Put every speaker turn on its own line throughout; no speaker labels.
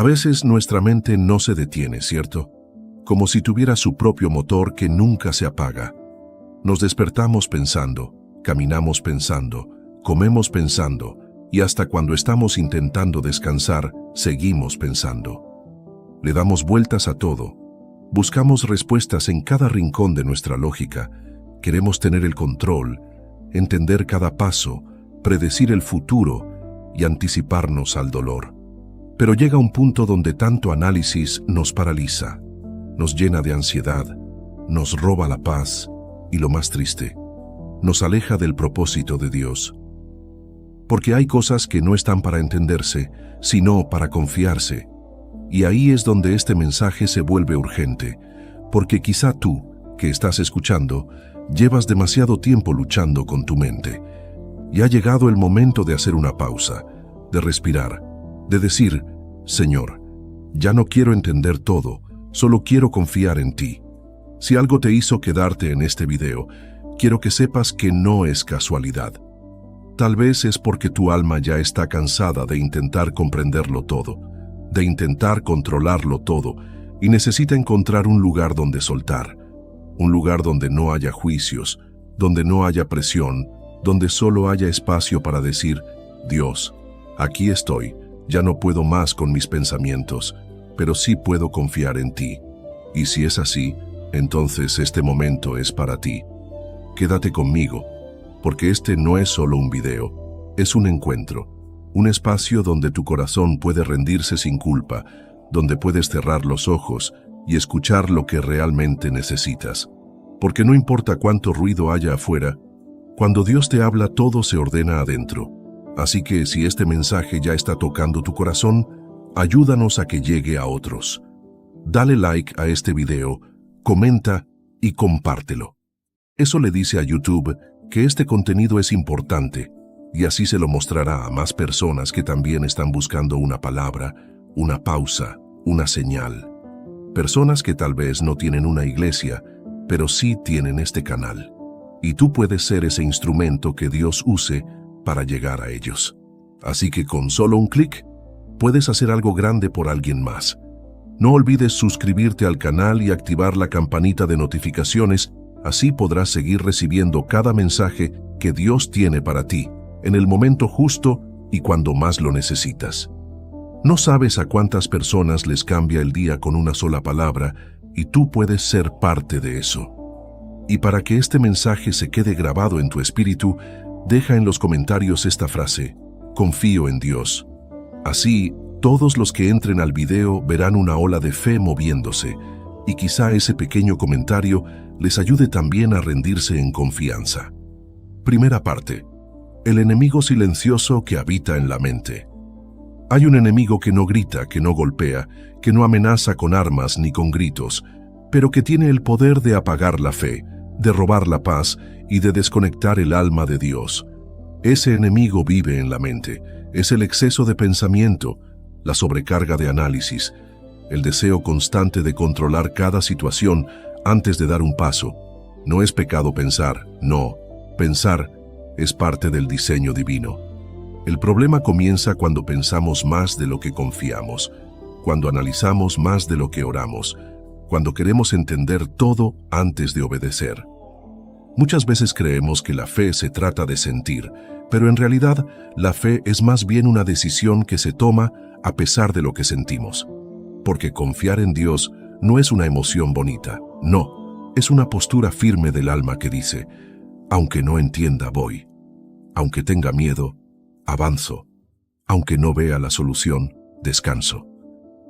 A veces nuestra mente no se detiene, ¿cierto? Como si tuviera su propio motor que nunca se apaga. Nos despertamos pensando, caminamos pensando, comemos pensando, y hasta cuando estamos intentando descansar, seguimos pensando. Le damos vueltas a todo. Buscamos respuestas en cada rincón de nuestra lógica. Queremos tener el control, entender cada paso, predecir el futuro y anticiparnos al dolor. Pero llega un punto donde tanto análisis nos paraliza, nos llena de ansiedad, nos roba la paz y, lo más triste, nos aleja del propósito de Dios. Porque hay cosas que no están para entenderse, sino para confiarse. Y ahí es donde este mensaje se vuelve urgente, porque quizá tú, que estás escuchando, llevas demasiado tiempo luchando con tu mente. Y ha llegado el momento de hacer una pausa, de respirar, de decir: Señor, ya no quiero entender todo, solo quiero confiar en ti. Si algo te hizo quedarte en este video, quiero que sepas que no es casualidad. Tal vez es porque tu alma ya está cansada de intentar comprenderlo todo, de intentar controlarlo todo, y necesita encontrar un lugar donde soltar, un lugar donde no haya juicios, donde no haya presión, donde solo haya espacio para decir: Dios, aquí estoy, ya no puedo más con mis pensamientos, pero sí puedo confiar en ti. Y si es así, entonces este momento es para ti. Quédate conmigo, porque este no es solo un video, es un encuentro, un espacio donde tu corazón puede rendirse sin culpa, donde puedes cerrar los ojos y escuchar lo que realmente necesitas. Porque no importa cuánto ruido haya afuera, cuando Dios te habla todo se ordena adentro. Así que si este mensaje ya está tocando tu corazón, ayúdanos a que llegue a otros. Dale like a este video, comenta y compártelo. Eso le dice a YouTube que este contenido es importante, y así se lo mostrará a más personas que también están buscando una palabra, una pausa, una señal. Personas que tal vez no tienen una iglesia, pero sí tienen este canal. Y tú puedes ser ese instrumento que Dios use para llegar a ellos. Así que con solo un clic, puedes hacer algo grande por alguien más. No olvides suscribirte al canal y activar la campanita de notificaciones, así podrás seguir recibiendo cada mensaje que Dios tiene para ti, en el momento justo y cuando más lo necesitas. No sabes a cuántas personas les cambia el día con una sola palabra, y tú puedes ser parte de eso. Y para que este mensaje se quede grabado en tu espíritu, deja en los comentarios esta frase: confío en Dios. Así, todos los que entren al video verán una ola de fe moviéndose, y quizá ese pequeño comentario les ayude también a rendirse en confianza. Primera parte: el enemigo silencioso que habita en la mente. Hay un enemigo que no grita, que no golpea, que no amenaza con armas ni con gritos, pero que tiene el poder de apagar la fe, de robar la paz y de desconectar el alma de Dios. Ese enemigo vive en la mente, es el exceso de pensamiento, la sobrecarga de análisis, el deseo constante de controlar cada situación antes de dar un paso. No es pecado pensar, no, pensar es parte del diseño divino. El problema comienza cuando pensamos más de lo que confiamos, cuando analizamos más de lo que oramos, cuando queremos entender todo antes de obedecer. Muchas veces creemos que la fe se trata de sentir, pero en realidad la fe es más bien una decisión que se toma a pesar de lo que sentimos. Porque confiar en Dios no es una emoción bonita, no, es una postura firme del alma que dice: aunque no entienda, voy. Aunque tenga miedo, avanzo. Aunque no vea la solución, descanso.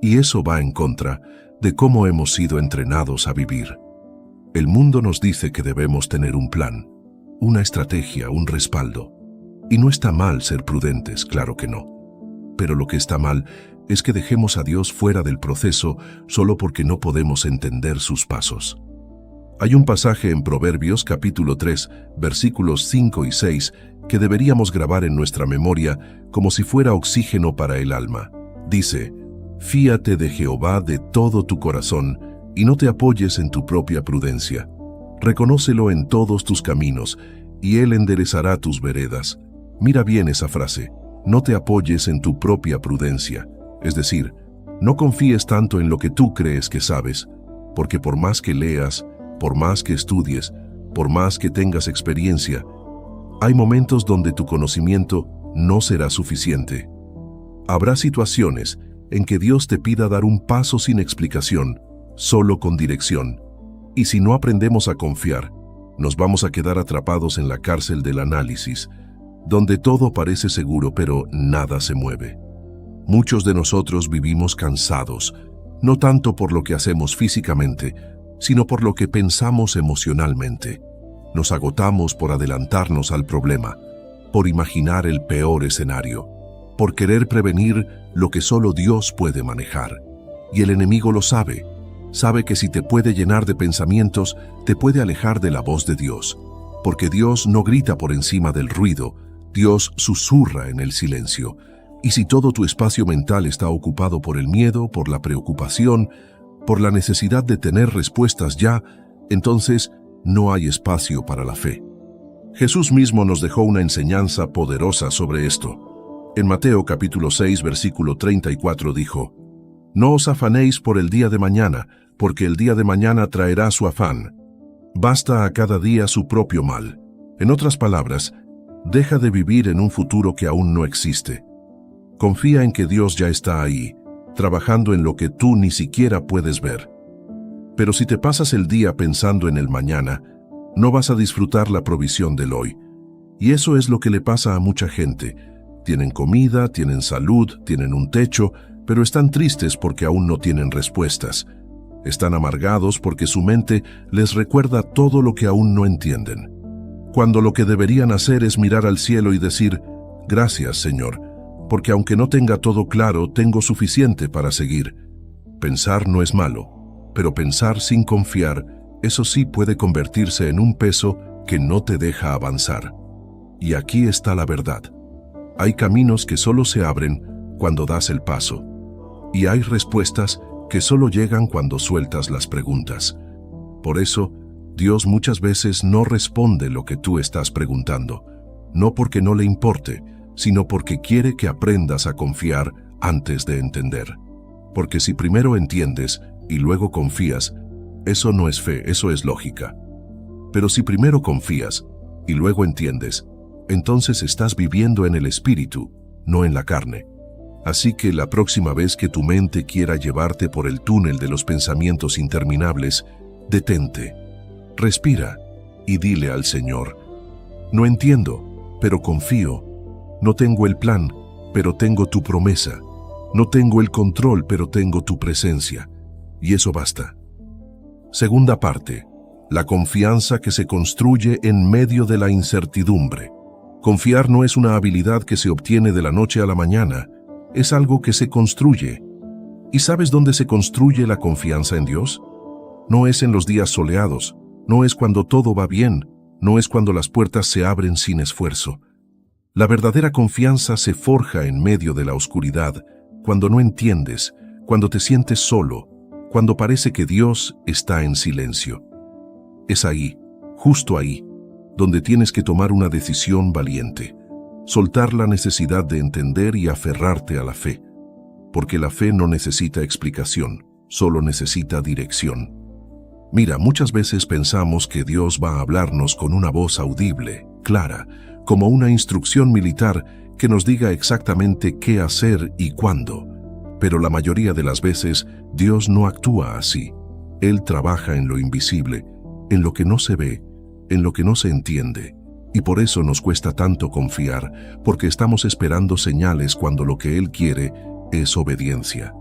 Y eso va en contra de cómo hemos sido entrenados a vivir. El mundo nos dice que debemos tener un plan, una estrategia, un respaldo. Y no está mal ser prudentes, claro que no. Pero lo que está mal es que dejemos a Dios fuera del proceso solo porque no podemos entender sus pasos. Hay un pasaje en Proverbios capítulo 3, versículos 5 y 6 que deberíamos grabar en nuestra memoria como si fuera oxígeno para el alma. Dice: fíate de Jehová de todo tu corazón y no te apoyes en tu propia prudencia. Reconócelo en todos tus caminos y Él enderezará tus veredas. Mira bien esa frase: no te apoyes en tu propia prudencia, es decir, No confíes tanto en lo que tú crees que sabes, porque por más que leas, por más que estudies, por más que tengas experiencia, hay momentos donde tu conocimiento no será suficiente. Habrá situaciones en que Dios te pida dar un paso sin explicación, solo con dirección. Y si no aprendemos a confiar, nos vamos a quedar atrapados en la cárcel del análisis, donde todo parece seguro pero nada se mueve. Muchos de nosotros vivimos cansados, no tanto por lo que hacemos físicamente, sino por lo que pensamos emocionalmente. Nos agotamos por adelantarnos al problema, por imaginar el peor escenario, por querer prevenir lo que solo Dios puede manejar. Y el enemigo lo sabe. Sabe que si te puede llenar de pensamientos, te puede alejar de la voz de Dios. Porque Dios no grita por encima del ruido, Dios susurra en el silencio. Y si todo tu espacio mental está ocupado por el miedo, por la preocupación, por la necesidad de tener respuestas ya, entonces no hay espacio para la fe. Jesús mismo nos dejó una enseñanza poderosa sobre esto. En Mateo capítulo 6, versículo 34 dijo: «No os afanéis por el día de mañana, porque el día de mañana traerá su afán. Basta a cada día su propio mal». En otras palabras, deja de vivir en un futuro que aún no existe. Confía en que Dios ya está ahí, trabajando en lo que tú ni siquiera puedes ver. Pero si te pasas el día pensando en el mañana, no vas a disfrutar la provisión del hoy. Y eso es lo que le pasa a mucha gente. Tienen comida, tienen salud, tienen un techo, pero están tristes porque aún no tienen respuestas. Están amargados porque su mente les recuerda todo lo que aún no entienden. Cuando lo que deberían hacer es mirar al cielo y decir: «Gracias, Señor, porque aunque no tenga todo claro, tengo suficiente para seguir». Pensar no es malo, pero pensar sin confiar, eso sí puede convertirse en un peso que no te deja avanzar. Y aquí está la verdad. Hay caminos que solo se abren cuando das el paso. Y hay respuestas que solo llegan cuando sueltas las preguntas. Por eso, Dios muchas veces no responde lo que tú estás preguntando, no porque no le importe, sino porque quiere que aprendas a confiar antes de entender. Porque si primero entiendes y luego confías, eso no es fe, eso es lógica. Pero si primero confías y luego entiendes, entonces estás viviendo en el espíritu, no en la carne. Así que la próxima vez que tu mente quiera llevarte por el túnel de los pensamientos interminables, detente, respira y dile al Señor: «No entiendo, pero confío. No tengo el plan, pero tengo tu promesa. No tengo el control, pero tengo tu presencia». Y eso basta. Segunda parte, la confianza que se construye en medio de la incertidumbre. Confiar no es una habilidad que se obtiene de la noche a la mañana, es algo que se construye. ¿Y sabes dónde se construye la confianza en Dios? No es en los días soleados, no es cuando todo va bien, no es cuando las puertas se abren sin esfuerzo. La verdadera confianza se forja en medio de la oscuridad, cuando no entiendes, cuando te sientes solo, cuando parece que Dios está en silencio. Es ahí, justo ahí, donde tienes que tomar una decisión valiente, soltar la necesidad de entender y aferrarte a la fe, porque la fe no necesita explicación, solo necesita dirección. Mira, muchas veces pensamos que Dios va a hablarnos con una voz audible, clara, como una instrucción militar que nos diga exactamente qué hacer y cuándo. Pero la mayoría de las veces Dios no actúa así. Él trabaja en lo invisible, en lo que no se ve, en lo que no se entiende. Y por eso nos cuesta tanto confiar, porque estamos esperando señales cuando lo que Él quiere es obediencia.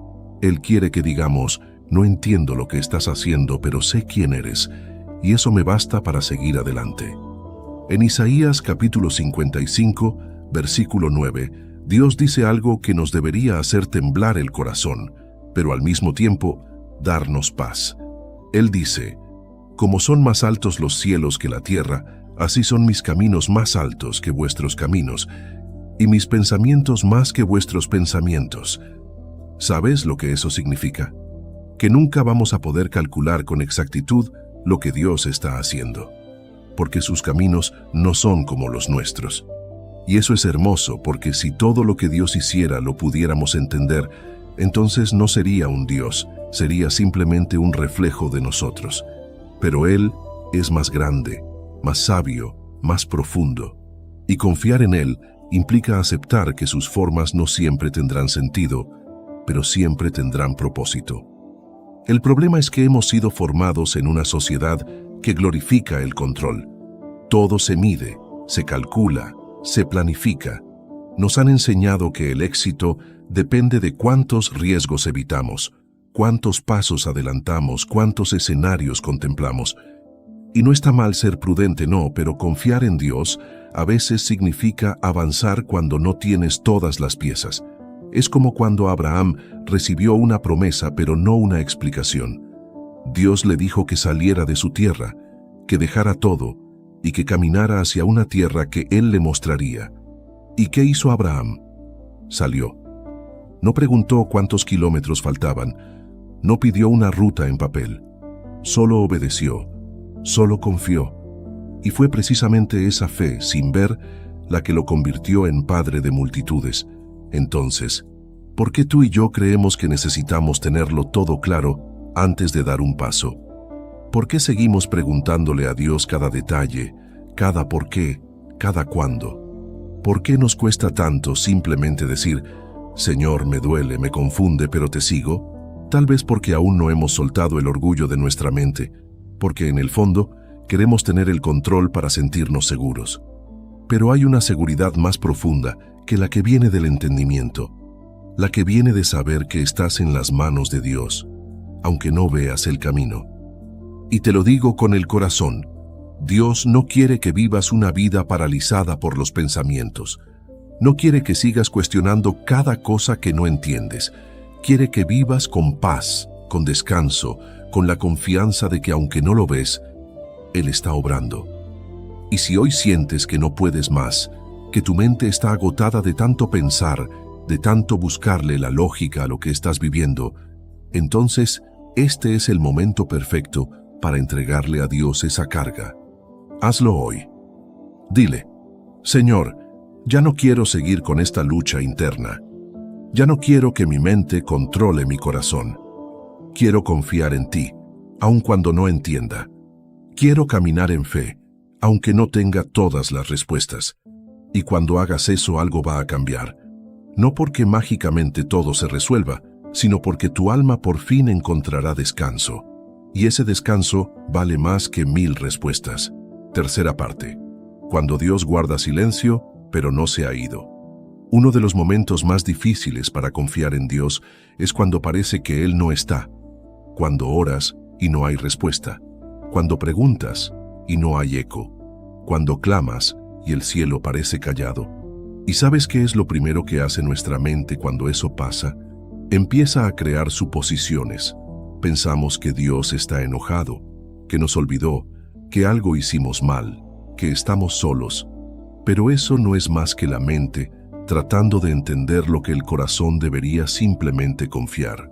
Él quiere que digamos: «No entiendo lo que estás haciendo, pero sé quién eres, y eso me basta para seguir adelante». En Isaías capítulo 55, versículo 9, Dios dice algo que nos debería hacer temblar el corazón, pero al mismo tiempo darnos paz. Él dice: «Como son más altos los cielos que la tierra, así son mis caminos más altos que vuestros caminos, y mis pensamientos más que vuestros pensamientos». ¿Sabes lo que eso significa? Que nunca vamos a poder calcular con exactitud lo que Dios está haciendo, porque sus caminos no son como los nuestros. Y eso es hermoso, porque si todo lo que Dios hiciera lo pudiéramos entender, entonces no sería un Dios, sería simplemente un reflejo de nosotros. Pero Él es más grande, más sabio, más profundo. Y confiar en Él implica aceptar que sus formas no siempre tendrán sentido, pero siempre tendrán propósito. El problema es que hemos sido formados en una sociedad que glorifica el control. Todo se mide, se calcula, se planifica. Nos han enseñado que el éxito depende de cuántos riesgos evitamos, cuántos pasos adelantamos, cuántos escenarios contemplamos. Y no está mal ser prudente, no, pero confiar en Dios a veces significa avanzar cuando no tienes todas las piezas. Es como cuando Abraham recibió una promesa pero no una explicación. Dios le dijo que saliera de su tierra, que dejara todo y que caminara hacia una tierra que Él le mostraría. ¿Y qué hizo Abraham? Salió. No preguntó cuántos kilómetros faltaban, no pidió una ruta en papel. Solo obedeció, solo confió. Y fue precisamente esa fe, sin ver, la que lo convirtió en padre de multitudes. Entonces, ¿por qué tú y yo creemos que necesitamos tenerlo todo claro antes de dar un paso? ¿Por qué seguimos preguntándole a Dios cada detalle, cada por qué, cada cuándo? ¿Por qué nos cuesta tanto simplemente decir, Señor, me duele, me confunde, pero te sigo? Tal vez porque aún no hemos soltado el orgullo de nuestra mente, porque en el fondo queremos tener el control para sentirnos seguros. Pero hay una seguridad más profunda que la que viene del entendimiento, la que viene de saber que estás en las manos de Dios, aunque no veas el camino. Y te lo digo con el corazón, Dios no quiere que vivas una vida paralizada por los pensamientos. No quiere que sigas cuestionando cada cosa que no entiendes. Quiere que vivas con paz, con descanso, con la confianza de que aunque no lo ves, Él está obrando. Y si hoy sientes que no puedes más, que tu mente está agotada de tanto pensar, de tanto buscarle la lógica a lo que estás viviendo, entonces este es el momento perfecto para entregarle a Dios esa carga. Hazlo hoy. Dile, Señor, ya no quiero seguir con esta lucha interna. Ya no quiero que mi mente controle mi corazón. Quiero confiar en ti, aun cuando no entienda. Quiero caminar en fe, aunque no tenga todas las respuestas. Y cuando hagas eso, algo va a cambiar. No porque mágicamente todo se resuelva, sino porque tu alma por fin encontrará descanso. Y ese descanso vale más que 1000 respuestas. Tercera parte. Cuando Dios guarda silencio, pero no se ha ido. Uno de los momentos más difíciles para confiar en Dios es cuando parece que Él no está. Cuando oras y no hay respuesta. Cuando preguntas y no hay eco. Cuando clamas y el cielo parece callado. ¿Y sabes qué es lo primero que hace nuestra mente cuando eso pasa? Empieza a crear suposiciones. Pensamos que Dios está enojado, que nos olvidó, que algo hicimos mal, que estamos solos. Pero eso no es más que la mente tratando de entender lo que el corazón debería simplemente confiar.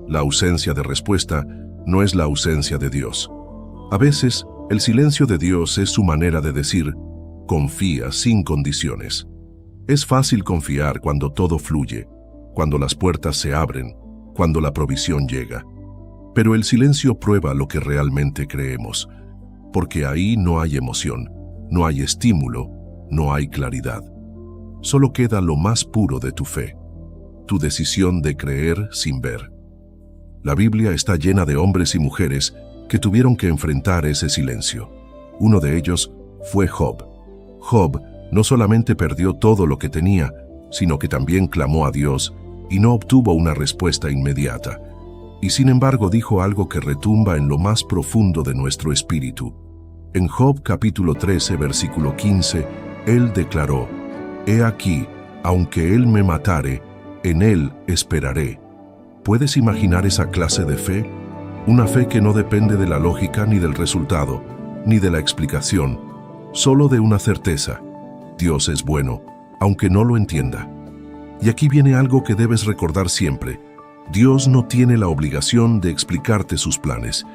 La ausencia de respuesta no es la ausencia de Dios. A veces, el silencio de Dios es su manera de decir, confía sin condiciones. Es fácil confiar cuando todo fluye, cuando las puertas se abren, cuando la provisión llega. Pero el silencio prueba lo que realmente creemos, porque ahí no hay emoción, no hay estímulo, no hay claridad. Solo queda lo más puro de tu fe, tu decisión de creer sin ver. La Biblia está llena de hombres y mujeres que tuvieron que enfrentar ese silencio. Uno de ellos fue Job. Job no solamente perdió todo lo que tenía, sino que también clamó a Dios y no obtuvo una respuesta inmediata. Y sin embargo dijo algo que retumba en lo más profundo de nuestro espíritu. En Job capítulo 13, versículo 15, él declaró, «He aquí, aunque él me matare, en él esperaré». ¿Puedes imaginar esa clase de fe? Una fe que no depende de la lógica ni del resultado, ni de la explicación, solo de una certeza. Dios es bueno, aunque no lo entienda. Y aquí viene algo que debes recordar siempre. Dios no tiene la obligación de explicarte sus planes,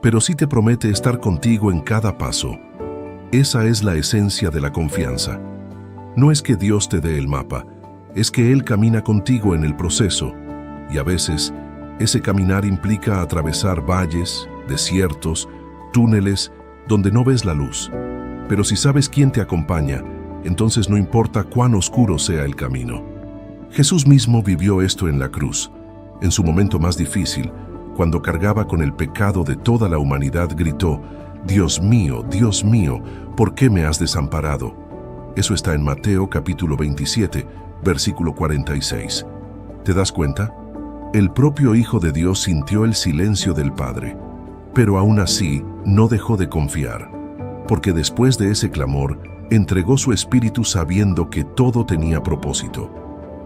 pero sí te promete estar contigo en cada paso. Esa es la esencia de la confianza. No es que Dios te dé el mapa, es que Él camina contigo en el proceso, Y a veces, ese caminar implica atravesar valles, desiertos, túneles, donde no ves la luz. Pero si sabes quién te acompaña, entonces no importa cuán oscuro sea el camino. Jesús mismo vivió esto en la cruz. En su momento más difícil, cuando cargaba con el pecado de toda la humanidad, gritó: Dios mío, ¿por qué me has desamparado? Eso está en Mateo capítulo 27, versículo 46. ¿Te das cuenta? El propio Hijo de Dios sintió el silencio del Padre, pero aún así no dejó de confiar, porque después de ese clamor, entregó su espíritu sabiendo que todo tenía propósito.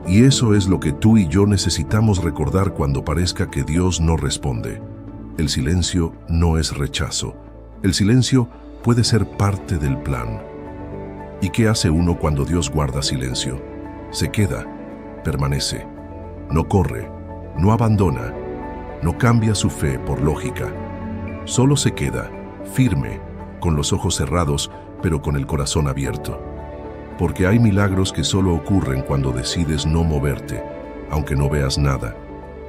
Y eso es lo que tú y yo necesitamos recordar cuando parezca que Dios no responde. El silencio no es rechazo. El silencio puede ser parte del plan. ¿Y qué hace uno cuando Dios guarda silencio? Se queda, permanece, no corre, no abandona, no cambia su fe por lógica. Solo se queda, firme, con los ojos cerrados, pero con el corazón abierto. Porque hay milagros que solo ocurren cuando decides no moverte, aunque no veas nada.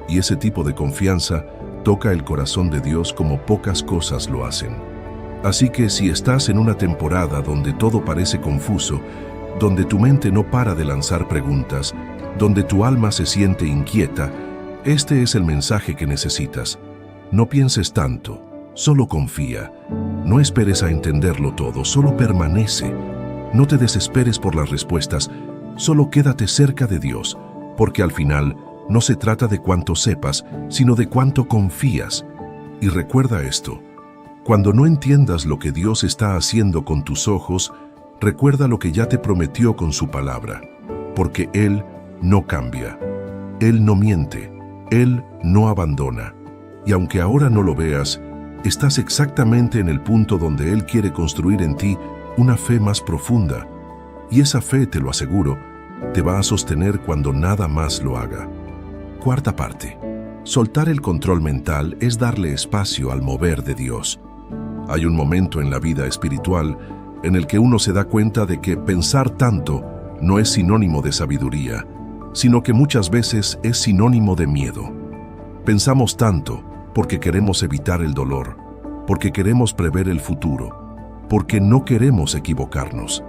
Y ese tipo de confianza toca el corazón de Dios como pocas cosas lo hacen. Así que si estás en una temporada donde todo parece confuso, donde tu mente no para de lanzar preguntas, donde tu alma se siente inquieta, este es el mensaje que necesitas. No pienses tanto, solo confía. No esperes a entenderlo todo, solo permanece. No te desesperes por las respuestas, solo quédate cerca de Dios, porque al final no se trata de cuánto sepas, sino de cuánto confías. Y recuerda esto: cuando no entiendas lo que Dios está haciendo con tus ojos, recuerda lo que ya te prometió con su palabra, porque Él no cambia, Él no miente, Él no abandona. Y aunque ahora no lo veas, estás exactamente en el punto donde Él quiere construir en ti una fe más profunda. Y esa fe, te lo aseguro, te va a sostener cuando nada más lo haga. Cuarta parte. Soltar el control mental es darle espacio al mover de Dios. Hay un momento en la vida espiritual en el que uno se da cuenta de que pensar tanto no es sinónimo de sabiduría, sino que muchas veces es sinónimo de miedo. Pensamos tanto porque queremos evitar el dolor, porque queremos prever el futuro, porque no queremos equivocarnos.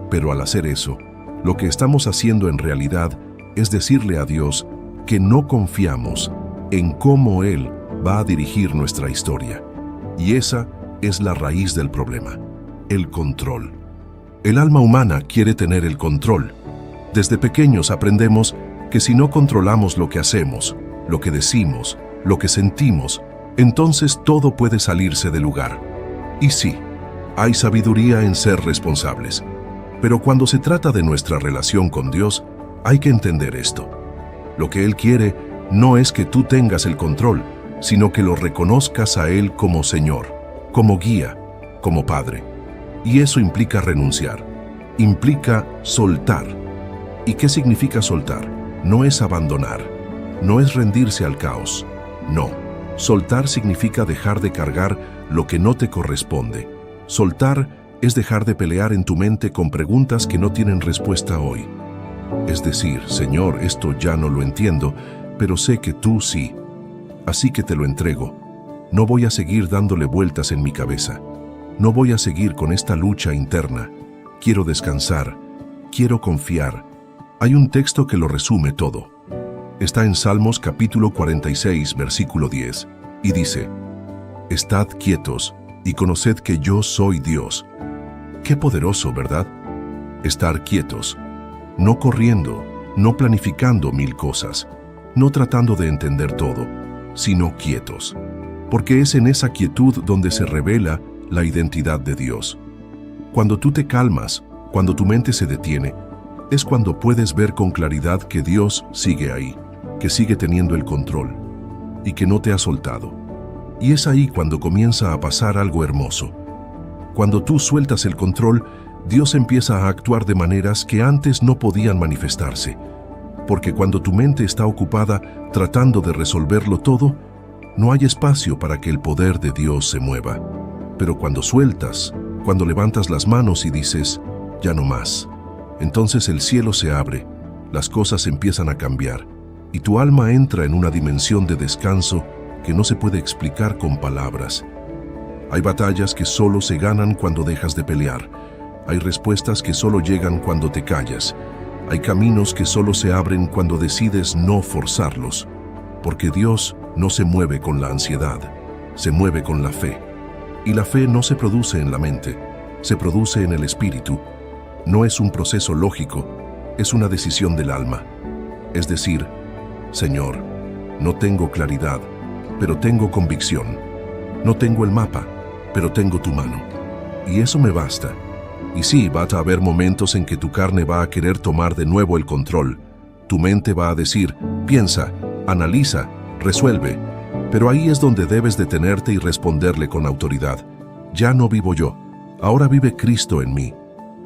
Pero al hacer eso, lo que estamos haciendo en realidad es decirle a Dios que no confiamos en cómo Él va a dirigir nuestra historia. Y esa es la raíz del problema: el control. El alma humana quiere tener el control. Desde pequeños aprendemos que si no controlamos lo que hacemos, lo que decimos, lo que sentimos, entonces todo puede salirse de lugar. Y sí, hay sabiduría en ser responsables. Pero cuando se trata de nuestra relación con Dios, hay que entender esto. Lo que Él quiere no es que tú tengas el control, sino que lo reconozcas a Él como Señor, como guía, como Padre. Y eso implica renunciar, implica soltar. ¿Y qué significa soltar? No es abandonar, no es rendirse al caos. No, soltar significa dejar de cargar lo que no te corresponde. Soltar es dejar de pelear en tu mente con preguntas que no tienen respuesta hoy. Es decir, Señor, esto ya no lo entiendo, pero sé que tú sí. Así que te lo entrego. No voy a seguir dándole vueltas en mi cabeza. No voy a seguir con esta lucha interna. Quiero descansar. Quiero confiar. Hay un texto que lo resume todo. Está en Salmos capítulo 46, versículo 10, y dice: Estad quietos y conoced que yo soy Dios. Qué poderoso, ¿verdad? Estar quietos, no corriendo, no planificando mil cosas, no tratando de entender todo, sino quietos. Porque es en esa quietud donde se revela la identidad de Dios. Cuando tú te calmas, cuando tu mente se detiene, es cuando puedes ver con claridad que Dios sigue ahí, que sigue teniendo el control y que no te ha soltado. Y es ahí cuando comienza a pasar algo hermoso. Cuando tú sueltas el control, Dios empieza a actuar de maneras que antes no podían manifestarse. Porque cuando tu mente está ocupada tratando de resolverlo todo, no hay espacio para que el poder de Dios se mueva. Pero cuando sueltas, cuando levantas las manos y dices, ya no más, entonces el cielo se abre, las cosas empiezan a cambiar. y tu alma entra en una dimensión de descanso que no se puede explicar con palabras. Hay batallas que solo se ganan cuando dejas de pelear. Hay respuestas que solo llegan cuando te callas. Hay caminos que solo se abren cuando decides no forzarlos. Porque Dios no se mueve con la ansiedad, se mueve con la fe. Y la fe no se produce en la mente, se produce en el espíritu. No es un proceso lógico, es una decisión del alma. Es decir, Señor, no tengo claridad, pero tengo convicción. No tengo el mapa, pero tengo tu mano. Y eso me basta. Y sí, va a haber momentos en que tu carne va a querer tomar de nuevo el control. Tu mente va a decir, piensa, analiza, resuelve. Pero ahí es donde debes detenerte y responderle con autoridad. Ya no vivo yo, ahora vive Cristo en mí.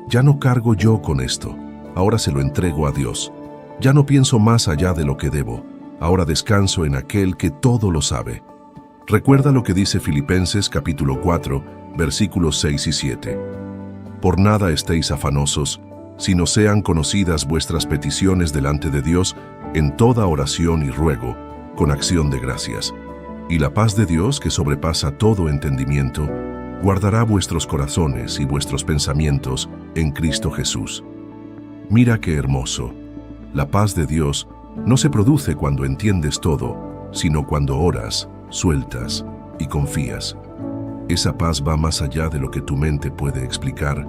Ya no cargo yo con esto, ahora se lo entrego a Dios. Ya no pienso más allá de lo que debo, ahora descanso en aquel que todo lo sabe. Recuerda lo que dice Filipenses capítulo 4, versículos 6 y 7. Por nada estéis afanosos, sino sean conocidas vuestras peticiones delante de Dios en toda oración y ruego, con acción de gracias. Y la paz de Dios, que sobrepasa todo entendimiento, guardará vuestros corazones y vuestros pensamientos en Cristo Jesús. Mira qué hermoso. La paz de Dios no se produce cuando entiendes todo, sino cuando oras, sueltas y confías. Esa paz va más allá de lo que tu mente puede explicar,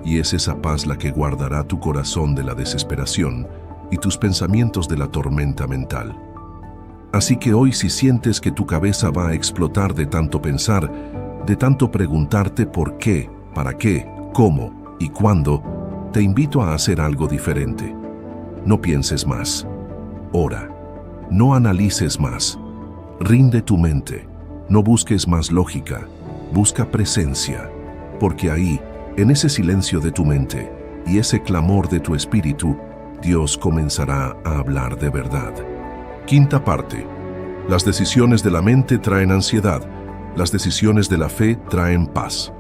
y es esa paz la que guardará tu corazón de la desesperación y tus pensamientos de la tormenta mental. Así que hoy, si sientes que tu cabeza va a explotar de tanto pensar, de tanto preguntarte por qué, para qué, cómo y cuándo, te invito a hacer algo diferente. No pienses más. Ora. No analices más. Rinde tu mente. No busques más lógica. Busca presencia. Porque ahí, en ese silencio de tu mente y ese clamor de tu espíritu, Dios comenzará a hablar de verdad. Quinta parte. Las decisiones de la mente traen ansiedad. Las decisiones de la fe traen paz.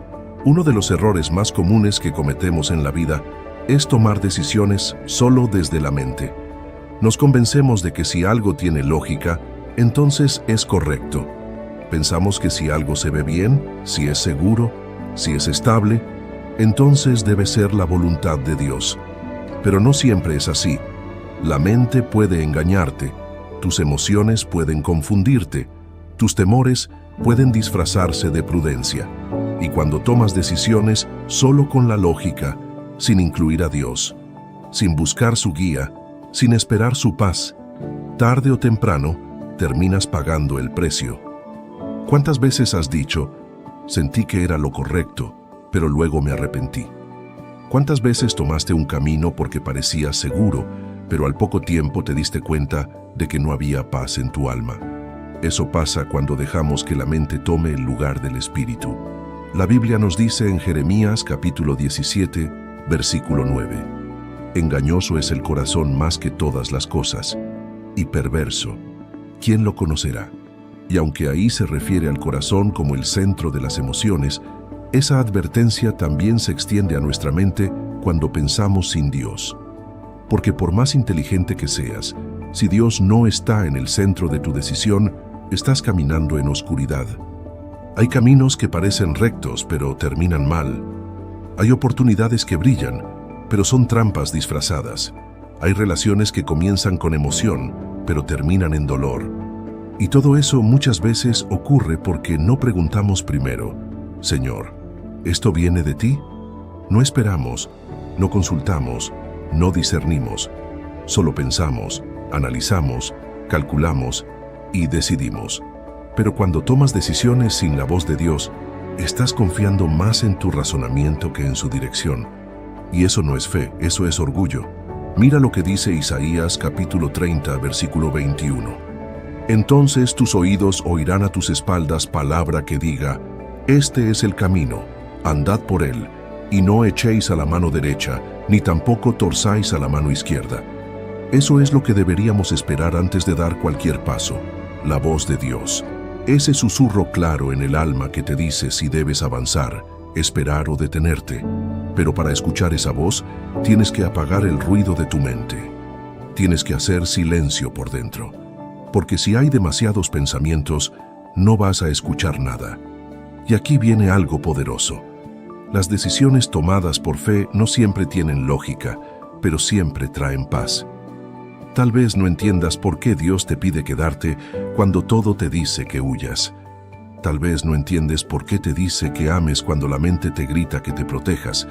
Uno de los errores más comunes que cometemos en la vida es tomar decisiones solo desde la mente. Nos convencemos de que si algo tiene lógica, entonces es correcto. Pensamos que si algo se ve bien, si es seguro, si es estable, entonces debe ser la voluntad de Dios. Pero no siempre es así. La mente puede engañarte, tus emociones pueden confundirte, tus temores pueden disfrazarse de prudencia. Y cuando tomas decisiones solo con la lógica, sin incluir a Dios, sin buscar su guía, sin esperar su paz, tarde o temprano terminas pagando el precio. ¿Cuántas veces has dicho, sentí que era lo correcto, pero luego me arrepentí? ¿Cuántas veces tomaste un camino porque parecía seguro, pero al poco tiempo te diste cuenta de que no había paz en tu alma? Eso pasa cuando dejamos que la mente tome el lugar del espíritu. La Biblia nos dice en Jeremías capítulo 17, versículo 9, engañoso es el corazón más que todas las cosas, y perverso. ¿Quién lo conocerá? Y aunque ahí se refiere al corazón como el centro de las emociones, esa advertencia también se extiende a nuestra mente cuando pensamos sin Dios. Porque por más inteligente que seas, si Dios no está en el centro de tu decisión, estás caminando en oscuridad. Hay caminos que parecen rectos, pero terminan mal. Hay oportunidades que brillan, pero son trampas disfrazadas. Hay relaciones que comienzan con emoción, pero terminan en dolor. Y todo eso muchas veces ocurre porque no preguntamos primero, Señor, ¿esto viene de ti? No esperamos, no consultamos, no discernimos. Solo pensamos, analizamos, calculamos y decidimos. Pero cuando tomas decisiones sin la voz de Dios, estás confiando más en tu razonamiento que en su dirección. Y eso no es fe, eso es orgullo. Mira lo que dice Isaías capítulo 30, versículo 21. Entonces tus oídos oirán a tus espaldas palabra que diga, este es el camino, andad por él, y no echéis a la mano derecha, ni tampoco torzáis a la mano izquierda. Eso es lo que deberíamos esperar antes de dar cualquier paso, la voz de Dios. Ese susurro claro en el alma que te dice si debes avanzar, esperar o detenerte. Pero para escuchar esa voz, tienes que apagar el ruido de tu mente. Tienes que hacer silencio por dentro, porque si hay demasiados pensamientos, no vas a escuchar nada. Y aquí viene algo poderoso. Las decisiones tomadas por fe no siempre tienen lógica, pero siempre traen paz. Tal vez no entiendas por qué Dios te pide quedarte cuando todo te dice que huyas. Tal vez no entiendes por qué te dice que ames cuando la mente te grita que te protejas.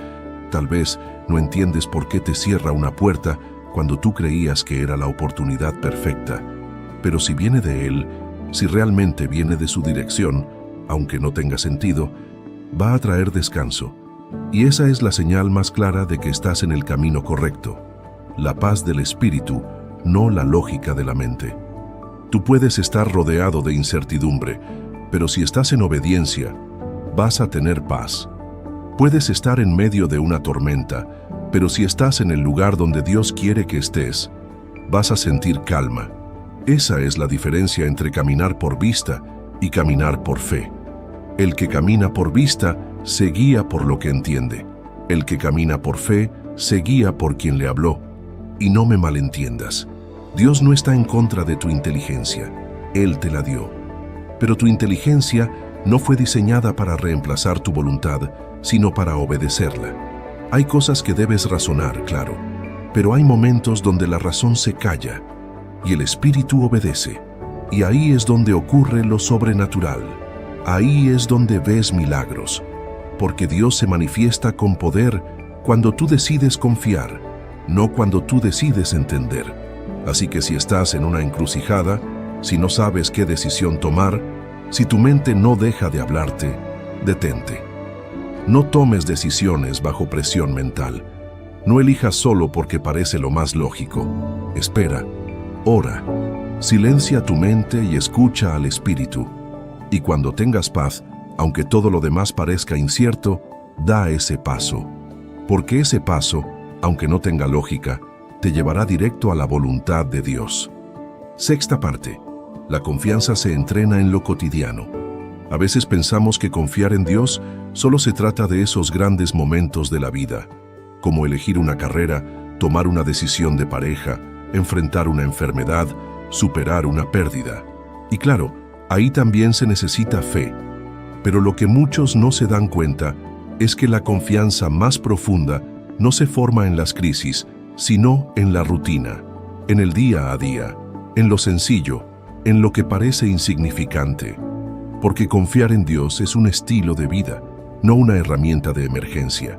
Tal vez no entiendes por qué te cierra una puerta cuando tú creías que era la oportunidad perfecta. Pero si viene de Él, si realmente viene de su dirección, aunque no tenga sentido, va a traer descanso. Y esa es la señal más clara de que estás en el camino correcto. La paz del espíritu, no la lógica de la mente. Tú puedes estar rodeado de incertidumbre, pero si estás en obediencia, vas a tener paz. Puedes estar en medio de una tormenta, pero si estás en el lugar donde Dios quiere que estés, vas a sentir calma. Esa es la diferencia entre caminar por vista y caminar por fe. El que camina por vista se guía por lo que entiende. El que camina por fe se guía por quien le habló. Y no me malentiendas. Dios no está en contra de tu inteligencia. Él te la dio. Pero tu inteligencia no fue diseñada para reemplazar tu voluntad, sino para obedecerla. Hay cosas que debes razonar, claro, pero hay momentos donde la razón se calla y el espíritu obedece. Y ahí es donde ocurre lo sobrenatural. Ahí es donde ves milagros, porque Dios se manifiesta con poder cuando tú decides confiar, no cuando tú decides entender. Así que si estás en una encrucijada, si no sabes qué decisión tomar, si tu mente no deja de hablarte, detente. No tomes decisiones bajo presión mental. No elijas solo porque parece lo más lógico. Espera, ora, silencia tu mente y escucha al Espíritu. Y cuando tengas paz, aunque todo lo demás parezca incierto, da ese paso. Porque ese paso, aunque no tenga lógica, te llevará directo a la voluntad de Dios. Sexta parte. La confianza se entrena en lo cotidiano. A veces pensamos que confiar en Dios solo se trata de esos grandes momentos de la vida, como elegir una carrera, tomar una decisión de pareja, enfrentar una enfermedad, superar una pérdida. Y claro, ahí también se necesita fe. Pero lo que muchos no se dan cuenta es que la confianza más profunda no se forma en las crisis, sino en la rutina, en el día a día, en lo sencillo, en lo que parece insignificante. Porque confiar en Dios es un estilo de vida, no una herramienta de emergencia.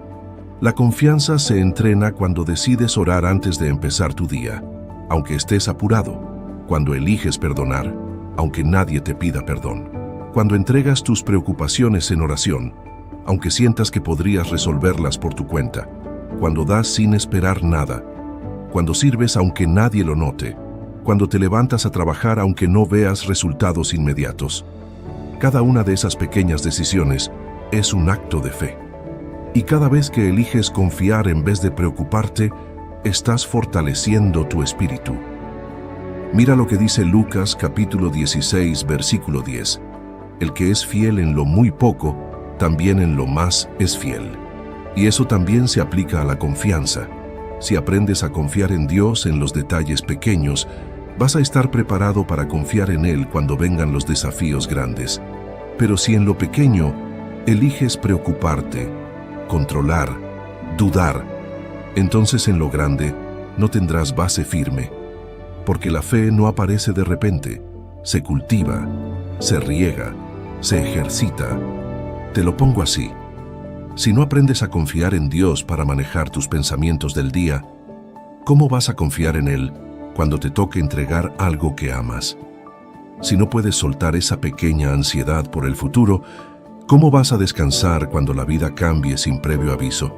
La confianza se entrena cuando decides orar antes de empezar tu día, aunque estés apurado, cuando eliges perdonar, aunque nadie te pida perdón, cuando entregas tus preocupaciones en oración, aunque sientas que podrías resolverlas por tu cuenta, cuando das sin esperar nada, cuando sirves aunque nadie lo note, cuando te levantas a trabajar aunque no veas resultados inmediatos. Cada una de esas pequeñas decisiones es un acto de fe. Y cada vez que eliges confiar en vez de preocuparte, estás fortaleciendo tu espíritu. Mira lo que dice Lucas capítulo 16, versículo 10. El que es fiel en lo muy poco, también en lo más es fiel. Y eso también se aplica a la confianza. Si aprendes a confiar en Dios en los detalles pequeños, vas a estar preparado para confiar en Él cuando vengan los desafíos grandes. Pero si en lo pequeño eliges preocuparte, controlar, dudar, entonces en lo grande no tendrás base firme, porque la fe no aparece de repente, se cultiva, se riega, se ejercita. Te lo pongo así. Si no aprendes a confiar en Dios para manejar tus pensamientos del día, ¿cómo vas a confiar en Él cuando te toque entregar algo que amas? Si no puedes soltar esa pequeña ansiedad por el futuro, ¿cómo vas a descansar cuando la vida cambie sin previo aviso?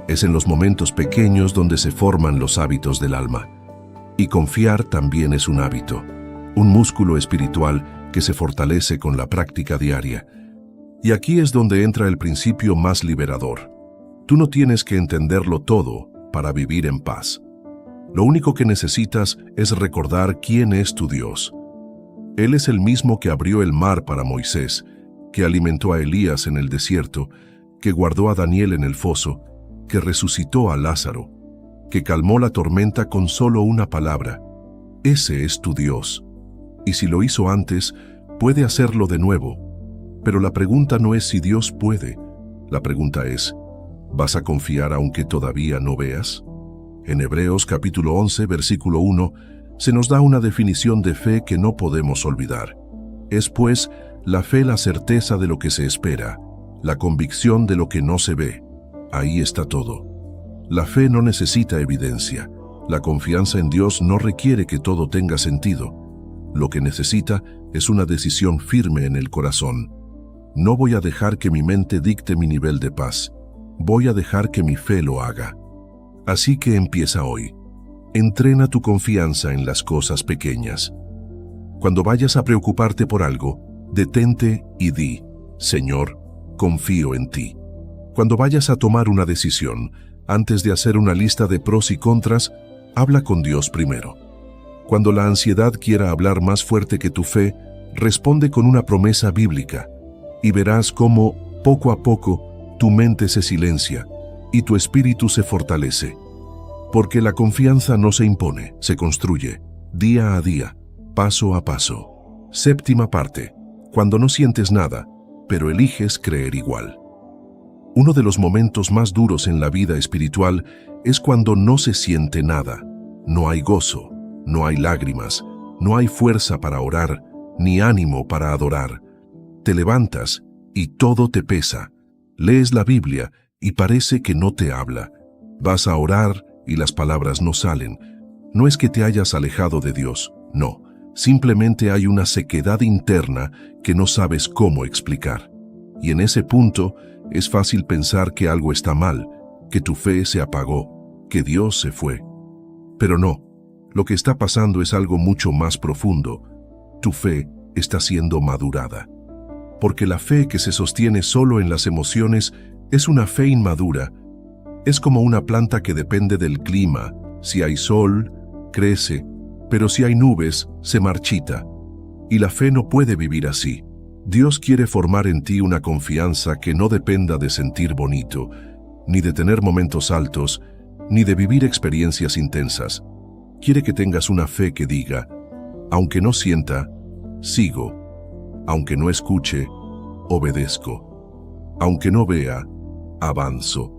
Es en los momentos pequeños donde se forman los hábitos del alma. Y confiar también es un hábito, un músculo espiritual que se fortalece con la práctica diaria. Y aquí es donde entra el principio más liberador. Tú no tienes que entenderlo todo para vivir en paz. Lo único que necesitas es recordar quién es tu Dios. Él es el mismo que abrió el mar para Moisés, que alimentó a Elías en el desierto, que guardó a Daniel en el foso, que resucitó a Lázaro. que calmó la tormenta con solo una palabra. Ese es tu Dios. Y si lo hizo antes, puede hacerlo de nuevo. Pero la pregunta no es si Dios puede. La pregunta es, ¿vas a confiar aunque todavía no veas? En Hebreos capítulo 11, versículo 1, se nos da una definición de fe que no podemos olvidar. Es pues la fe la certeza de lo que se espera, la convicción de lo que no se ve. Ahí está todo. La fe no necesita evidencia. La confianza en Dios no requiere que todo tenga sentido. Lo que necesita es una decisión firme en el corazón. No voy a dejar que mi mente dicte mi nivel de paz. Voy a dejar que mi fe lo haga. Así que empieza hoy. Entrena tu confianza en las cosas pequeñas. Cuando vayas a preocuparte por algo, detente y di, Señor, confío en ti. Cuando vayas a tomar una decisión, antes de hacer una lista de pros y contras, habla con Dios primero. Cuando la ansiedad quiera hablar más fuerte que tu fe, responde con una promesa bíblica y verás cómo, poco a poco, tu mente se silencia y tu espíritu se fortalece. Porque la confianza no se impone, se construye, día a día, paso a paso. Séptima parte. Cuando no sientes nada, pero eliges creer igual. Uno de los momentos más duros en la vida espiritual es cuando no se siente nada. No hay gozo, no hay lágrimas, no hay fuerza para orar, ni ánimo para adorar. Te levantas y todo te pesa. Lees la Biblia y parece que no te habla. Vas a orar y las palabras no salen. No es que te hayas alejado de Dios, no. Simplemente hay una sequedad interna que no sabes cómo explicar. Y en ese punto es fácil pensar que algo está mal, que tu fe se apagó, que Dios se fue. Pero no, lo que está pasando es algo mucho más profundo. Tu fe está siendo madurada. Porque la fe que se sostiene solo en las emociones es una fe inmadura. Es como una planta que depende del clima. Si hay sol, crece, pero si hay nubes, se marchita. Y la fe no puede vivir así. Dios quiere formar en ti una confianza que no dependa de sentir bonito, ni de tener momentos altos, ni de vivir experiencias intensas. Quiere que tengas una fe que diga, aunque no sienta, sigo. Aunque no escuche, obedezco. Aunque no vea, avanzo.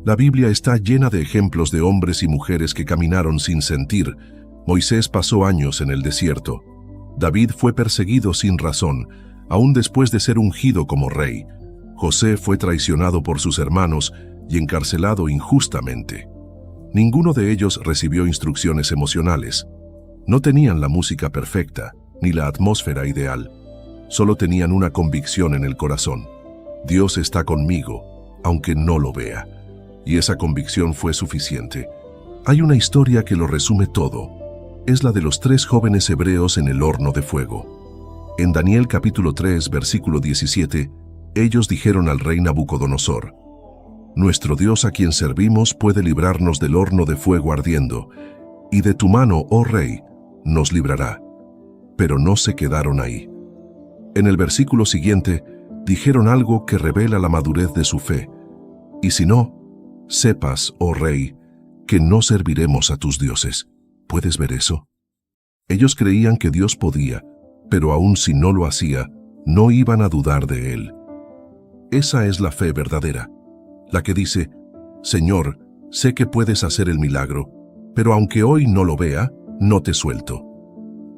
La Biblia está llena de ejemplos de hombres y mujeres que caminaron sin sentir. Moisés pasó años en el desierto. David fue perseguido sin razón, aún después de ser ungido como rey. José fue traicionado por sus hermanos y encarcelado injustamente. Ninguno de ellos recibió instrucciones emocionales. No tenían la música perfecta, ni la atmósfera ideal. Solo tenían una convicción en el corazón. Dios está conmigo, aunque no lo vea. Y esa convicción fue suficiente. Hay una historia que lo resume todo. Es la de los 3 jóvenes hebreos en el horno de fuego. En Daniel capítulo 3, versículo 17, ellos dijeron al rey Nabucodonosor, «Nuestro Dios a quien servimos puede librarnos del horno de fuego ardiendo, y de tu mano, oh rey, nos librará». Pero no se quedaron ahí. En el versículo siguiente, dijeron algo que revela la madurez de su fe. «Y si no, sepas, oh rey, que no serviremos a tus dioses». ¿Puedes ver eso? Ellos creían que Dios podía, pero aun si no lo hacía, no iban a dudar de Él. Esa es la fe verdadera, la que dice, Señor, sé que puedes hacer el milagro, pero aunque hoy no lo vea, no te suelto.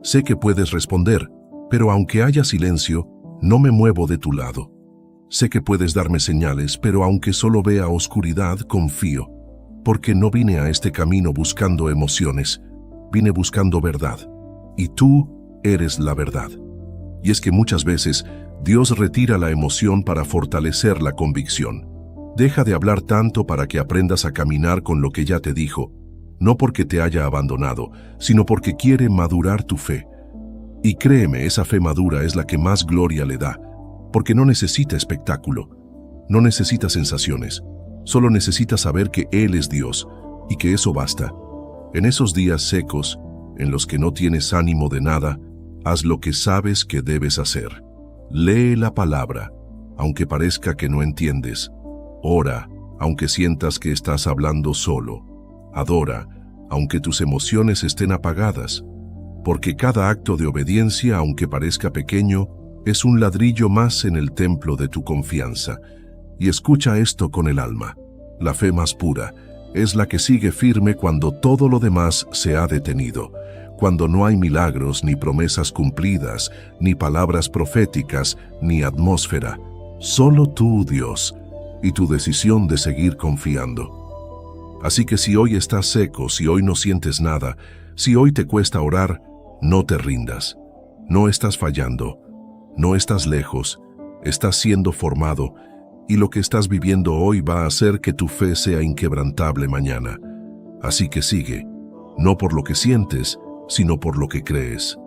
Sé que puedes responder, pero aunque haya silencio, no me muevo de tu lado. Sé que puedes darme señales, pero aunque solo vea oscuridad, confío, porque no vine a este camino buscando emociones, vine buscando verdad, y tú eres la verdad. Y es que muchas veces Dios retira la emoción para fortalecer la convicción. Deja de hablar tanto para que aprendas a caminar con lo que ya te dijo, no porque te haya abandonado, sino porque quiere madurar tu fe. Y créeme, esa fe madura es la que más gloria le da, porque no necesita espectáculo, no necesita sensaciones, solo necesita saber que Él es Dios, y que eso basta. En esos días secos, en los que no tienes ánimo de nada, haz lo que sabes que debes hacer. Lee la palabra, aunque parezca que no entiendes. Ora, aunque sientas que estás hablando solo. adora, aunque tus emociones estén apagadas, porque cada acto de obediencia, aunque parezca pequeño, es un ladrillo más en el templo de tu confianza. Y escucha esto con el alma. La fe más pura es la que sigue firme cuando todo lo demás se ha detenido, cuando no hay milagros, ni promesas cumplidas, ni palabras proféticas, ni atmósfera. Solo tú, Dios, y tu decisión de seguir confiando. Así que si hoy estás seco, si hoy no sientes nada, si hoy te cuesta orar, no te rindas. No estás fallando, no estás lejos, estás siendo formado, y lo que estás viviendo hoy va a hacer que tu fe sea inquebrantable mañana. Así que sigue, no por lo que sientes, sino por lo que crees.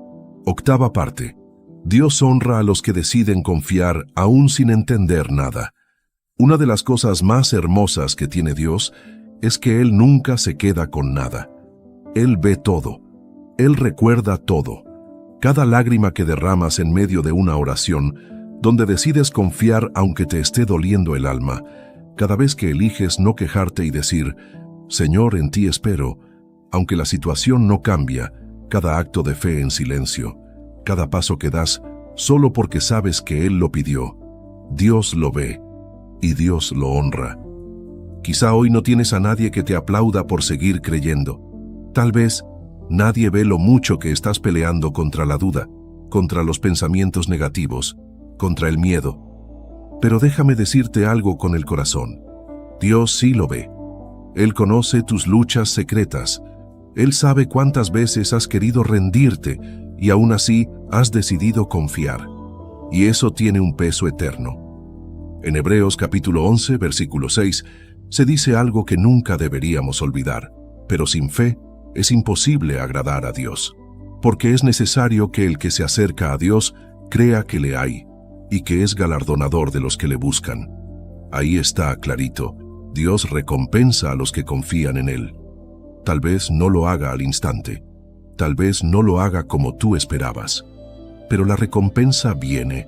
Octava parte. Dios honra a los que deciden confiar aún sin entender nada. Una de las cosas más hermosas que tiene Dios es que Él nunca se queda con nada. Él ve todo. Él recuerda todo. Cada lágrima que derramas en medio de una oración, donde decides confiar aunque te esté doliendo el alma, cada vez que eliges no quejarte y decir, Señor, en ti espero, aunque la situación no cambia, cada acto de fe en silencio, cada paso que das solo porque sabes que Él lo pidió, Dios lo ve y Dios lo honra. Quizá hoy no tienes a nadie que te aplauda por seguir creyendo. Tal vez nadie ve lo mucho que estás peleando contra la duda, contra los pensamientos negativos, contra el miedo. Pero déjame decirte algo con el corazón. Dios sí lo ve. Él conoce tus luchas secretas. Él sabe cuántas veces has querido rendirte y aún así has decidido confiar. Y eso tiene un peso eterno. En Hebreos capítulo 11, versículo 6, se dice algo que nunca deberíamos olvidar. Pero sin fe es imposible agradar a Dios, porque es necesario que el que se acerca a Dios crea que le hay y que es galardonador de los que le buscan. Ahí está clarito. Dios recompensa a los que confían en Él. Tal vez no lo haga al instante, tal vez no lo haga como tú esperabas, pero la recompensa viene,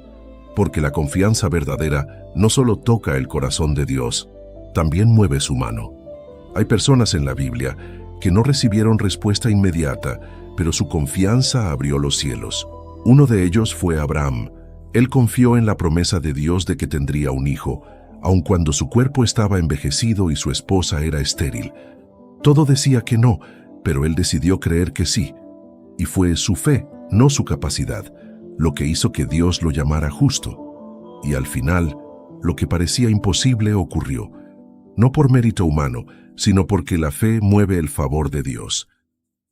porque la confianza verdadera no solo toca el corazón de Dios, también mueve su mano. Hay personas en la Biblia que no recibieron respuesta inmediata, pero su confianza abrió los cielos. Uno de ellos fue Abraham. Él confió en la promesa de Dios de que tendría un hijo, aun cuando su cuerpo estaba envejecido y su esposa era estéril. Todo decía que no, pero él decidió creer que sí. Y fue su fe, no su capacidad, lo que hizo que Dios lo llamara justo. Y al final, lo que parecía imposible ocurrió, no por mérito humano, sino porque la fe mueve el favor de Dios.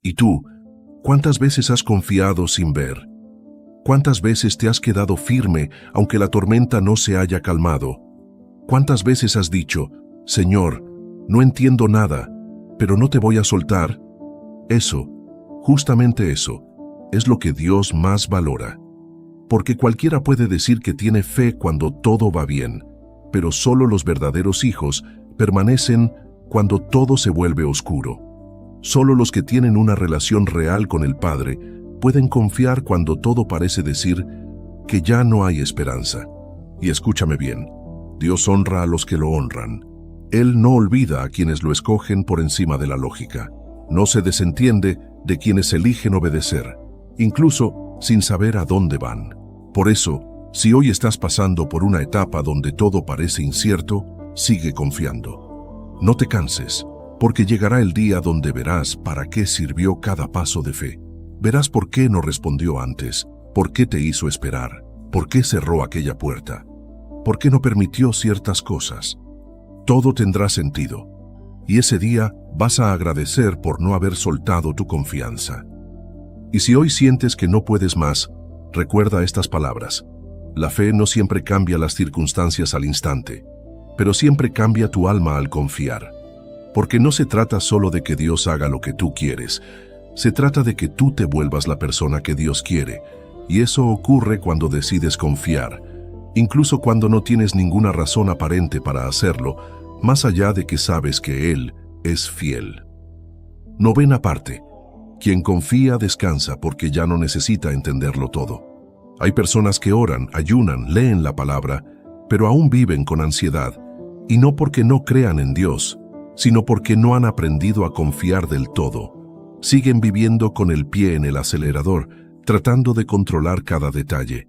¿Y tú, cuántas veces has confiado sin ver? ¿Cuántas veces te has quedado firme aunque la tormenta no se haya calmado? ¿Cuántas veces has dicho, Señor, no entiendo nada, pero no te voy a soltar? Eso, justamente eso, es lo que Dios más valora. Porque cualquiera puede decir que tiene fe cuando todo va bien, pero solo los verdaderos hijos permanecen cuando todo se vuelve oscuro. Solo los que tienen una relación real con el Padre pueden confiar cuando todo parece decir que ya no hay esperanza. Y escúchame bien, Dios honra a los que lo honran. Él no olvida a quienes lo escogen por encima de la lógica. No se desentiende de quienes eligen obedecer, incluso sin saber a dónde van. Por eso, si hoy estás pasando por una etapa donde todo parece incierto, sigue confiando. No te canses, porque llegará el día donde verás para qué sirvió cada paso de fe. Verás por qué no respondió antes, por qué te hizo esperar, por qué cerró aquella puerta, por qué no permitió ciertas cosas. Todo tendrá sentido, y ese día vas a agradecer por no haber soltado tu confianza. Y si hoy sientes que no puedes más, recuerda estas palabras. La fe no siempre cambia las circunstancias al instante, pero siempre cambia tu alma al confiar. Porque no se trata solo de que Dios haga lo que tú quieres, se trata de que tú te vuelvas la persona que Dios quiere, y eso ocurre cuando decides confiar, incluso cuando no tienes ninguna razón aparente para hacerlo, más allá de que sabes que Él es fiel. Novena parte. Quien confía descansa porque ya no necesita entenderlo todo. Hay personas que oran, ayunan, leen la palabra, pero aún viven con ansiedad, y no porque no crean en Dios, sino porque no han aprendido a confiar del todo. Siguen viviendo con el pie en el acelerador, tratando de controlar cada detalle.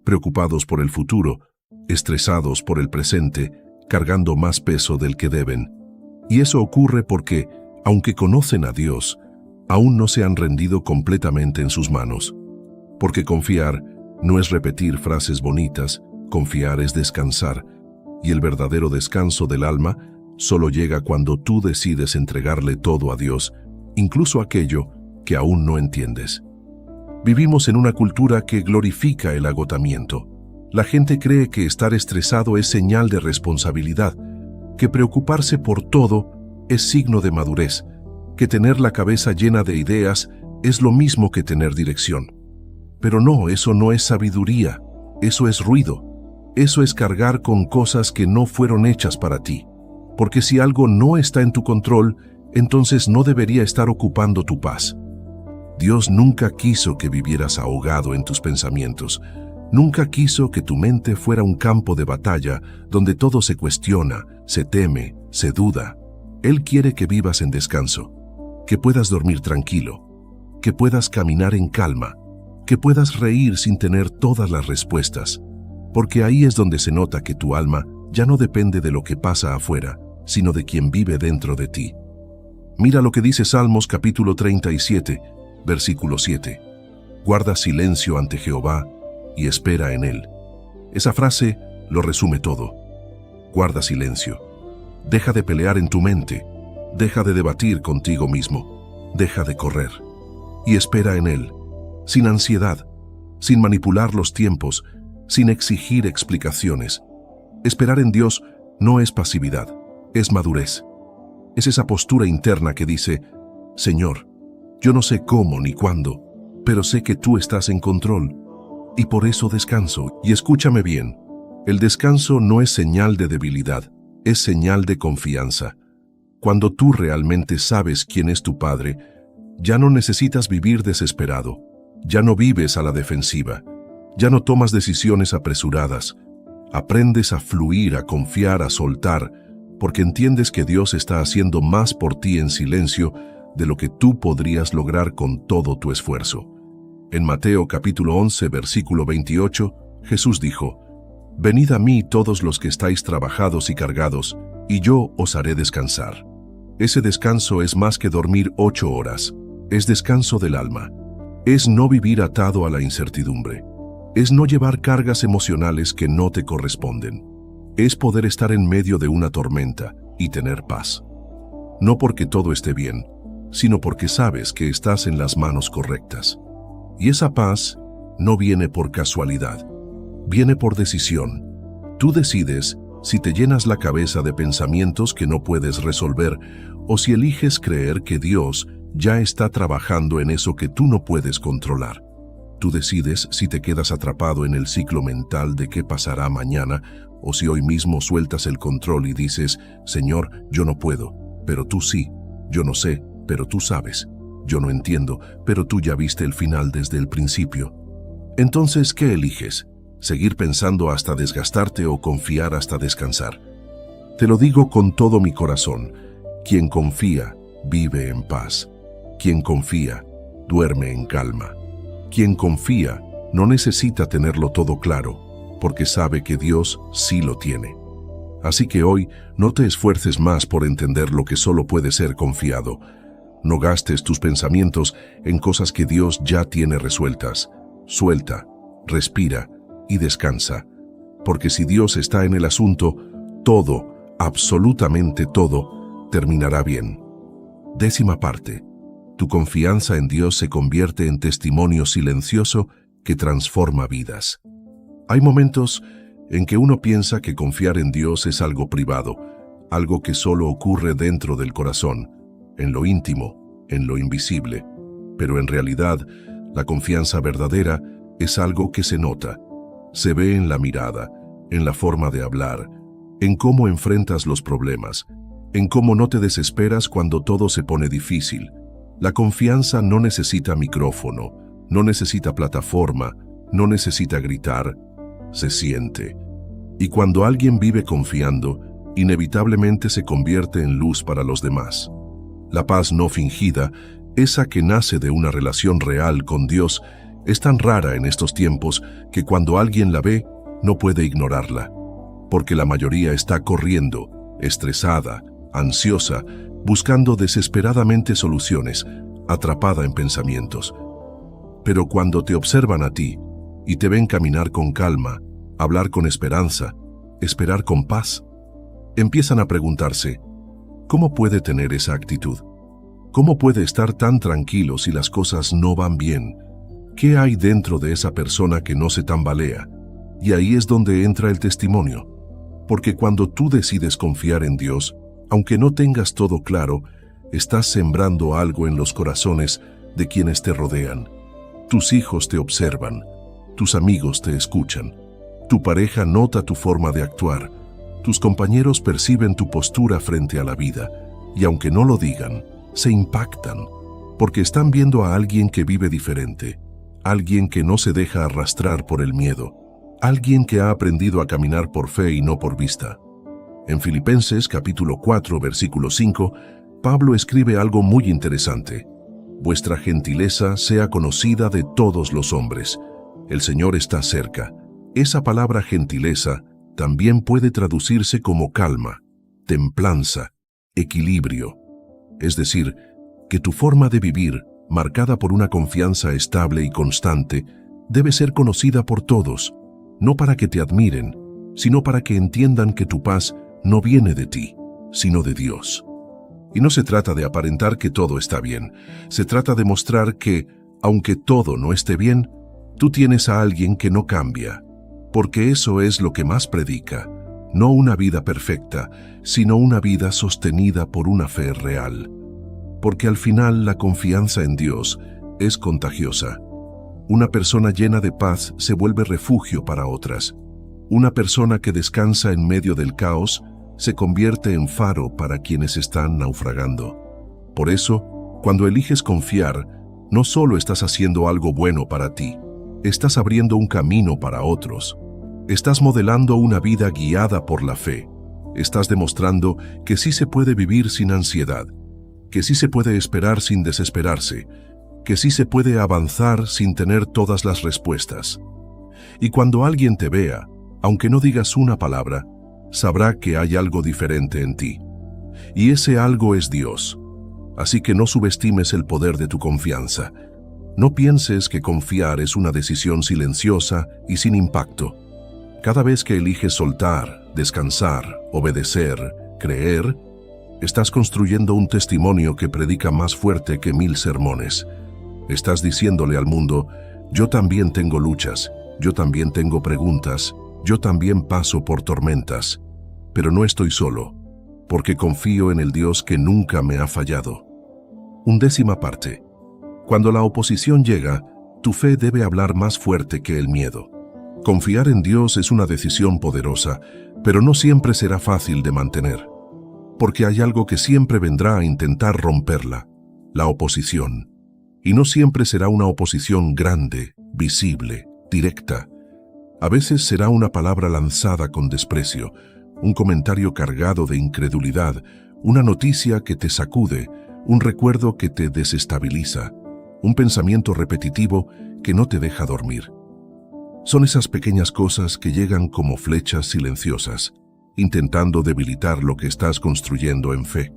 Preocupados por el futuro, estresados por el presente, cargando más peso del que deben. Y eso ocurre porque, aunque conocen a Dios, aún no se han rendido completamente en sus manos. Porque confiar no es repetir frases bonitas, confiar es descansar, y el verdadero descanso del alma solo llega cuando tú decides entregarle todo a Dios, incluso aquello que aún no entiendes. Vivimos en una cultura que glorifica el agotamiento. La gente cree que estar estresado es señal de responsabilidad, que preocuparse por todo es signo de madurez, que tener la cabeza llena de ideas es lo mismo que tener dirección. Pero no, eso no es sabiduría, eso es ruido, eso es cargar con cosas que no fueron hechas para ti. Porque si algo no está en tu control, entonces no debería estar ocupando tu paz. Dios nunca quiso que vivieras ahogado en tus pensamientos. Nunca quiso que tu mente fuera un campo de batalla donde todo se cuestiona, se teme, se duda. Él quiere que vivas en descanso, que puedas dormir tranquilo, que puedas caminar en calma, que puedas reír sin tener todas las respuestas, porque ahí es donde se nota que tu alma ya no depende de lo que pasa afuera, sino de quien vive dentro de ti. Mira lo que dice Salmos capítulo 37, versículo 7. Guarda silencio ante Jehová y espera en Él. Esa frase lo resume todo. Guarda silencio. Deja de pelear en tu mente. Deja de debatir contigo mismo. Deja de correr. Y espera en Él, sin ansiedad, sin manipular los tiempos, sin exigir explicaciones. Esperar en Dios no es pasividad, es madurez. Es esa postura interna que dice, Señor, yo no sé cómo ni cuándo, pero sé que tú estás en control, y por eso descanso. Y escúchame bien, el descanso no es señal de debilidad, es señal de confianza. Cuando tú realmente sabes quién es tu Padre, ya no necesitas vivir desesperado, ya no vives a la defensiva, ya no tomas decisiones apresuradas, aprendes a fluir, a confiar, a soltar, porque entiendes que Dios está haciendo más por ti en silencio de lo que tú podrías lograr con todo tu esfuerzo. En Mateo capítulo 11, versículo 28, Jesús dijo, «Venid a mí todos los que estáis trabajados y cargados, y yo os haré descansar». Ese descanso es más que dormir 8 horas, es descanso del alma, es no vivir atado a la incertidumbre, es no llevar cargas emocionales que no te corresponden, es poder estar en medio de una tormenta y tener paz. No porque todo esté bien, sino porque sabes que estás en las manos correctas. Y esa paz no viene por casualidad, viene por decisión. Tú decides si te llenas la cabeza de pensamientos que no puedes resolver o si eliges creer que Dios ya está trabajando en eso que tú no puedes controlar. Tú decides si te quedas atrapado en el ciclo mental de qué pasará mañana o si hoy mismo sueltas el control y dices, Señor, yo no puedo, pero tú sí, yo no sé, pero tú sabes, yo no entiendo, pero tú ya viste el final desde el principio. Entonces, ¿qué eliges? ¿Seguir pensando hasta desgastarte o confiar hasta descansar? Te lo digo con todo mi corazón, quien confía, vive en paz. Quien confía, duerme en calma. Quien confía, no necesita tenerlo todo claro, porque sabe que Dios sí lo tiene. Así que hoy, no te esfuerces más por entender lo que solo puede ser confiado. No gastes tus pensamientos en cosas que Dios ya tiene resueltas. Suelta, respira y descansa, porque si Dios está en el asunto, todo, absolutamente todo, terminará bien. 10ª parte. Tu confianza en Dios se convierte en testimonio silencioso que transforma vidas. Hay momentos en que uno piensa que confiar en Dios es algo privado, algo que solo ocurre dentro del corazón, en lo íntimo, en lo invisible. Pero en realidad, la confianza verdadera es algo que se nota, se ve en la mirada, en la forma de hablar, en cómo enfrentas los problemas, en cómo no te desesperas cuando todo se pone difícil. La confianza no necesita micrófono, no necesita plataforma, no necesita gritar, se siente. Y cuando alguien vive confiando, inevitablemente se convierte en luz para los demás. La paz no fingida, esa que nace de una relación real con Dios, es tan rara en estos tiempos que cuando alguien la ve, no puede ignorarla, porque la mayoría está corriendo, estresada, ansiosa, buscando desesperadamente soluciones, atrapada en pensamientos. Pero cuando te observan a ti y te ven caminar con calma, hablar con esperanza, esperar con paz, empiezan a preguntarse, ¿cómo puede tener esa actitud? ¿Cómo puede estar tan tranquilo si las cosas no van bien? ¿Qué hay dentro de esa persona que no se tambalea? Y ahí es donde entra el testimonio. Porque cuando tú decides confiar en Dios, aunque no tengas todo claro, estás sembrando algo en los corazones de quienes te rodean. Tus hijos te observan, tus amigos te escuchan, tu pareja nota tu forma de actuar, tus compañeros perciben tu postura frente a la vida, y aunque no lo digan, se impactan, porque están viendo a alguien que vive diferente, alguien que no se deja arrastrar por el miedo, alguien que ha aprendido a caminar por fe y no por vista. En Filipenses capítulo 4, versículo 5, Pablo escribe algo muy interesante. Vuestra gentileza sea conocida de todos los hombres. El Señor está cerca. Esa palabra gentileza también puede traducirse como calma, templanza, equilibrio. Es decir, que tu forma de vivir, marcada por una confianza estable y constante, debe ser conocida por todos, no para que te admiren, sino para que entiendan que tu paz no viene de ti, sino de Dios. Y no se trata de aparentar que todo está bien, se trata de mostrar que, aunque todo no esté bien, tú tienes a alguien que no cambia, porque eso es lo que más predica, no una vida perfecta, sino una vida sostenida por una fe real. Porque al final la confianza en Dios es contagiosa. Una persona llena de paz se vuelve refugio para otras. Una persona que descansa en medio del caos se convierte en faro para quienes están naufragando. Por eso, cuando eliges confiar, no solo estás haciendo algo bueno para ti, estás abriendo un camino para otros. Estás modelando una vida guiada por la fe. Estás demostrando que sí se puede vivir sin ansiedad, que sí se puede esperar sin desesperarse, que sí se puede avanzar sin tener todas las respuestas. Y cuando alguien te vea, aunque no digas una palabra, sabrá que hay algo diferente en ti. Y ese algo es Dios. Así que no subestimes el poder de tu confianza. No pienses que confiar es una decisión silenciosa y sin impacto. Cada vez que eliges soltar, descansar, obedecer, creer, estás construyendo un testimonio que predica más fuerte que 1000 sermones. Estás diciéndole al mundo, yo también tengo luchas, yo también tengo preguntas, yo también paso por tormentas, pero no estoy solo, porque confío en el Dios que nunca me ha fallado. 11ª parte. Cuando la oposición llega, tu fe debe hablar más fuerte que el miedo. Confiar en Dios es una decisión poderosa, pero no siempre será fácil de mantener, porque hay algo que siempre vendrá a intentar romperla, la oposición. Y no siempre será una oposición grande, visible, directa. A veces será una palabra lanzada con desprecio, un comentario cargado de incredulidad, una noticia que te sacude, un recuerdo que te desestabiliza, un pensamiento repetitivo que no te deja dormir. Son esas pequeñas cosas que llegan como flechas silenciosas, intentando debilitar lo que estás construyendo en fe.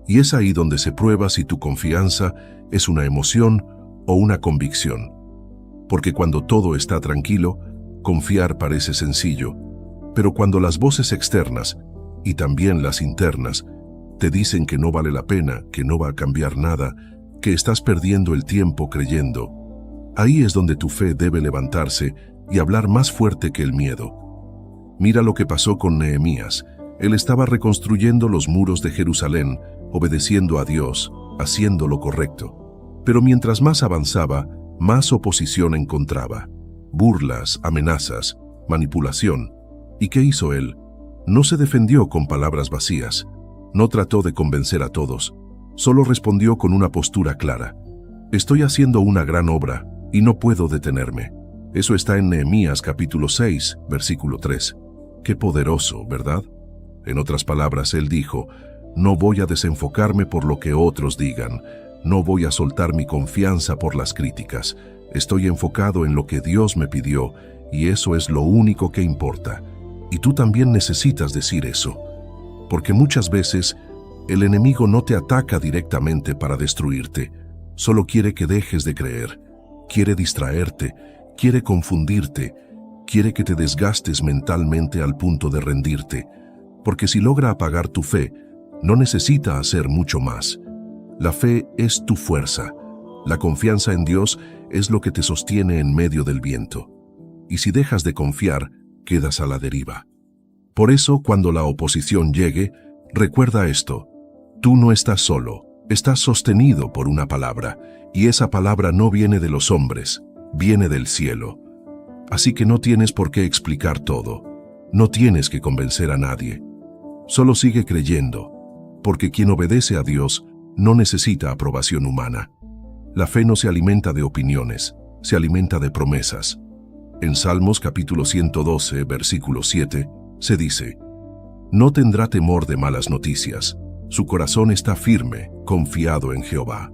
Y es ahí donde se prueba si tu confianza es una emoción o una convicción. Porque cuando todo está tranquilo, confiar parece sencillo, pero cuando las voces externas, y también las internas, te dicen que no vale la pena, que no va a cambiar nada, que estás perdiendo el tiempo creyendo, ahí es donde tu fe debe levantarse y hablar más fuerte que el miedo. Mira lo que pasó con Nehemías. Él estaba reconstruyendo los muros de Jerusalén, obedeciendo a Dios, haciendo lo correcto. Pero mientras más avanzaba, más oposición encontraba. Burlas, amenazas, manipulación. ¿Y qué hizo él? No se defendió con palabras vacías. No trató de convencer a todos. Solo respondió con una postura clara. Estoy haciendo una gran obra y no puedo detenerme. Eso está en Nehemías capítulo 6, versículo 3. Qué poderoso, ¿verdad? En otras palabras, él dijo: no voy a desenfocarme por lo que otros digan, no voy a soltar mi confianza por las críticas. Estoy enfocado en lo que Dios me pidió y eso es lo único que importa. Y tú también necesitas decir eso, porque muchas veces el enemigo no te ataca directamente para destruirte, solo quiere que dejes de creer, quiere distraerte, quiere confundirte, quiere que te desgastes mentalmente al punto de rendirte, porque si logra apagar tu fe, no necesita hacer mucho más. La fe es tu fuerza. La confianza en Dios es lo que te sostiene en medio del viento. Y si dejas de confiar, quedas a la deriva. Por eso, cuando la oposición llegue, recuerda esto: tú no estás solo, estás sostenido por una palabra, y esa palabra no viene de los hombres, viene del cielo. Así que no tienes por qué explicar todo, no tienes que convencer a nadie. Solo sigue creyendo, porque quien obedece a Dios no necesita aprobación humana. La fe no se alimenta de opiniones, se alimenta de promesas. En Salmos capítulo 112, versículo 7, se dice: no tendrá temor de malas noticias, su corazón está firme, confiado en Jehová.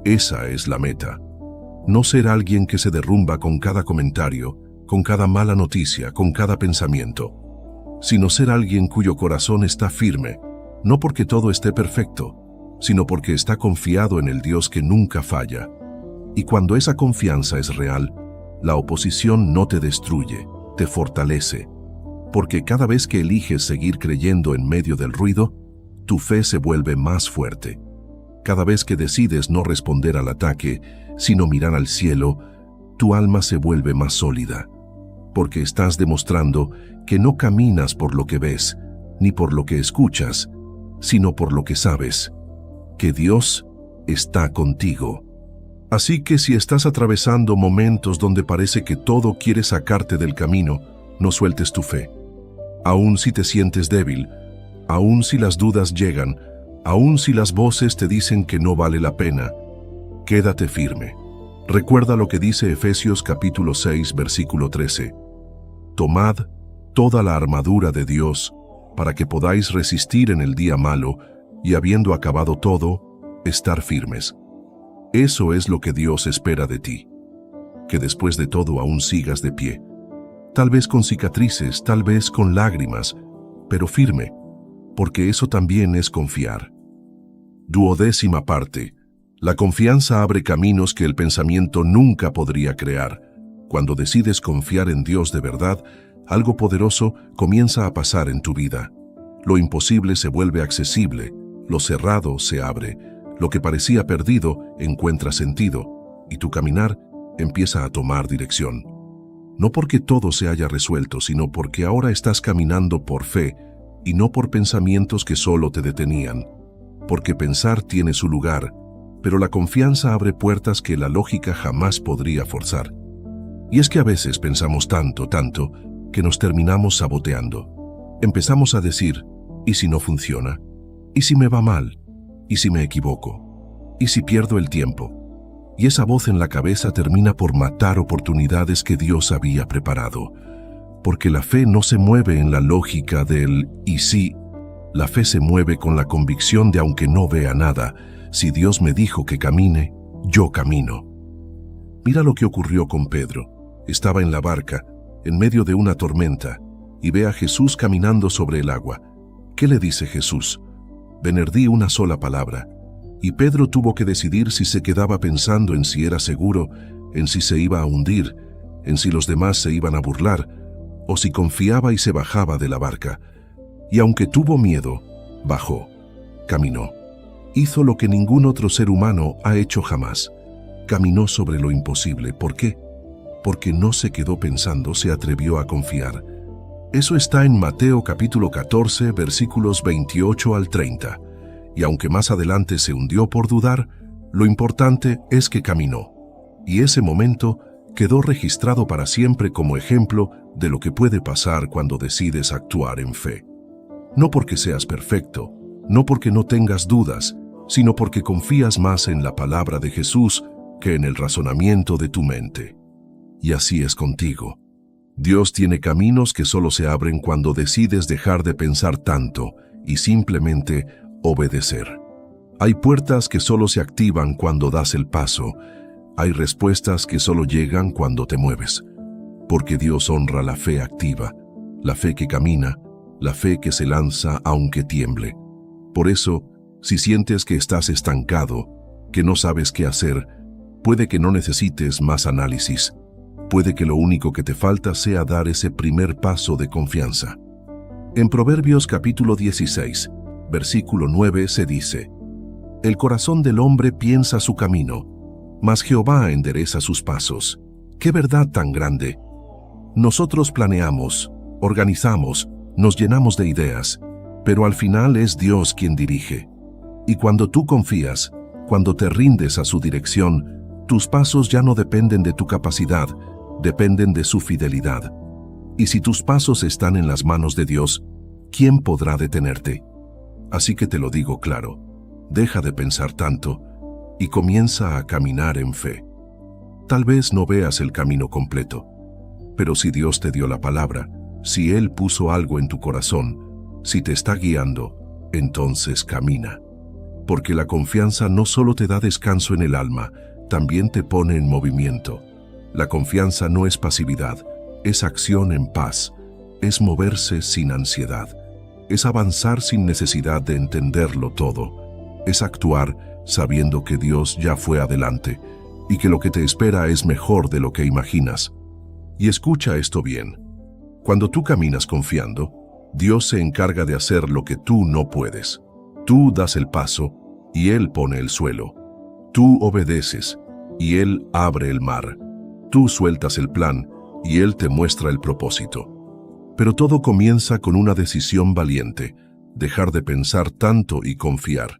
Esa es la meta. No ser alguien que se derrumba con cada comentario, con cada mala noticia, con cada pensamiento, sino ser alguien cuyo corazón está firme, no porque todo esté perfecto, sino porque está confiado en el Dios que nunca falla. Y cuando esa confianza es real, la oposición no te destruye, te fortalece, porque cada vez que eliges seguir creyendo en medio del ruido, tu fe se vuelve más fuerte. Cada vez que decides no responder al ataque, sino mirar al cielo, tu alma se vuelve más sólida, porque estás demostrando que no caminas por lo que ves, ni por lo que escuchas, sino por lo que sabes, que Dios está contigo. Así que si estás atravesando momentos donde parece que todo quiere sacarte del camino, no sueltes tu fe. Aun si te sientes débil, aun si las dudas llegan, aun si las voces te dicen que no vale la pena, quédate firme. Recuerda lo que dice Efesios capítulo 6, versículo 13. Tomad toda la armadura de Dios para que podáis resistir en el día malo y habiendo acabado todo, estar firmes. Eso es lo que Dios espera de ti, que después de todo aún sigas de pie, tal vez con cicatrices, tal vez con lágrimas, pero firme, porque eso también es confiar. 12ª parte. La confianza abre caminos que el pensamiento nunca podría crear. Cuando decides confiar en Dios de verdad, algo poderoso comienza a pasar en tu vida. Lo imposible se vuelve accesible, lo cerrado se abre, lo que parecía perdido encuentra sentido, y tu caminar empieza a tomar dirección. No porque todo se haya resuelto, sino porque ahora estás caminando por fe y no por pensamientos que solo te detenían. Porque pensar tiene su lugar, pero la confianza abre puertas que la lógica jamás podría forzar. Y es que a veces pensamos tanto, que nos terminamos saboteando. Empezamos a decir: ¿y si no funciona? ¿Y si me va mal? ¿Y si me equivoco? ¿Y si pierdo el tiempo? Y esa voz en la cabeza termina por matar oportunidades que Dios había preparado. Porque la fe no se mueve en la lógica del «y si». La fe se mueve con la convicción de aunque no vea nada, si Dios me dijo que camine, yo camino. Mira lo que ocurrió con Pedro. Estaba en la barca, en medio de una tormenta, y ve a Jesús caminando sobre el agua. ¿Qué le dice Jesús? Benerdí una sola palabra. Y Pedro tuvo que decidir si se quedaba pensando en si era seguro, en si se iba a hundir, en si los demás se iban a burlar, o si confiaba y se bajaba de la barca. Y aunque tuvo miedo, bajó, caminó. Hizo lo que ningún otro ser humano ha hecho jamás. Caminó sobre lo imposible. ¿Por qué? Porque no se quedó pensando, se atrevió a confiar. Eso está en Mateo capítulo 14, versículos 28 al 30. Y aunque más adelante se hundió por dudar, lo importante es que caminó. Y ese momento quedó registrado para siempre como ejemplo de lo que puede pasar cuando decides actuar en fe. No porque seas perfecto, no porque no tengas dudas, sino porque confías más en la palabra de Jesús que en el razonamiento de tu mente. Y así es contigo. Dios tiene caminos que solo se abren cuando decides dejar de pensar tanto y simplemente obedecer. Hay puertas que solo se activan cuando das el paso. Hay respuestas que solo llegan cuando te mueves. Porque Dios honra la fe activa, la fe que camina, la fe que se lanza aunque tiemble. Por eso, si sientes que estás estancado, que no sabes qué hacer, puede que no necesites más análisis. Puede que lo único que te falta sea dar ese primer paso de confianza. En Proverbios capítulo 16, versículo 9 se dice: El corazón del hombre piensa su camino, mas Jehová endereza sus pasos. ¡Qué verdad tan grande! Nosotros planeamos, organizamos, nos llenamos de ideas, pero al final es Dios quien dirige. Y cuando tú confías, cuando te rindes a su dirección, tus pasos ya no dependen de tu capacidad, dependen de su fidelidad. Y si tus pasos están en las manos de Dios, ¿quién podrá detenerte? Así que te lo digo claro, deja de pensar tanto y comienza a caminar en fe. Tal vez no veas el camino completo, pero si Dios te dio la palabra, si Él puso algo en tu corazón, si te está guiando, entonces camina. Porque la confianza no solo te da descanso en el alma, también te pone en movimiento. La confianza no es pasividad, es acción en paz, es moverse sin ansiedad, es avanzar sin necesidad de entenderlo todo, es actuar sabiendo que Dios ya fue adelante y que lo que te espera es mejor de lo que imaginas. Y escucha esto bien. Cuando tú caminas confiando, Dios se encarga de hacer lo que tú no puedes. Tú das el paso y Él pone el suelo. Tú obedeces y Él abre el mar. Tú sueltas el plan y Él te muestra el propósito. Pero todo comienza con una decisión valiente, dejar de pensar tanto y confiar.